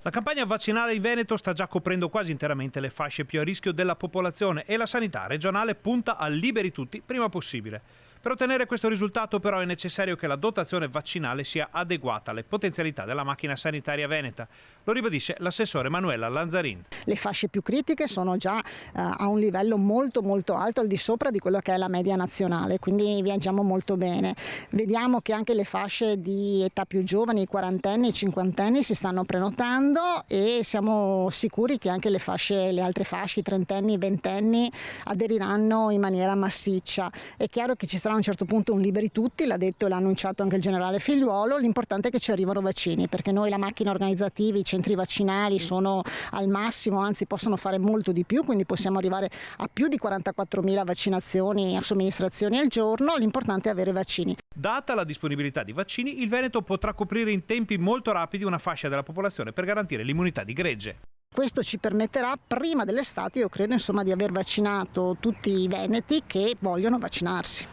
La campagna vaccinale in Veneto sta già coprendo quasi interamente le fasce più a rischio della popolazione e la sanità regionale punta a liberi tutti prima possibile. Per ottenere questo risultato però è necessario che la dotazione vaccinale sia adeguata alle potenzialità della macchina sanitaria veneta. Lo ribadisce l'assessore Manuela Lanzarin. Le fasce più critiche sono già a un livello molto alto, al di sopra di quello che è la media nazionale, quindi viaggiamo molto bene. Vediamo che anche le fasce di età più giovani, i quarantenni e i cinquantenni, si stanno prenotando e siamo sicuri che anche le altre fasce, i trentenni e i ventenni, aderiranno in maniera massiccia. È chiaro che ci sarà a un certo punto un liberi tutti, l'ha detto e l'ha annunciato anche il generale Figliuolo. L'importante è che ci arrivano vaccini, perché noi la macchina organizzativa, i centri vaccinali sono al massimo, anzi possono fare molto di più, quindi possiamo arrivare a più di 44.000 vaccinazioni a somministrazioni al giorno. L'importante è avere vaccini. Data la disponibilità di vaccini, il Veneto potrà coprire in tempi molto rapidi una fascia della popolazione per garantire l'immunità di gregge. Questo ci permetterà prima dell'estate, io credo, di aver vaccinato tutti i veneti che vogliono vaccinarsi.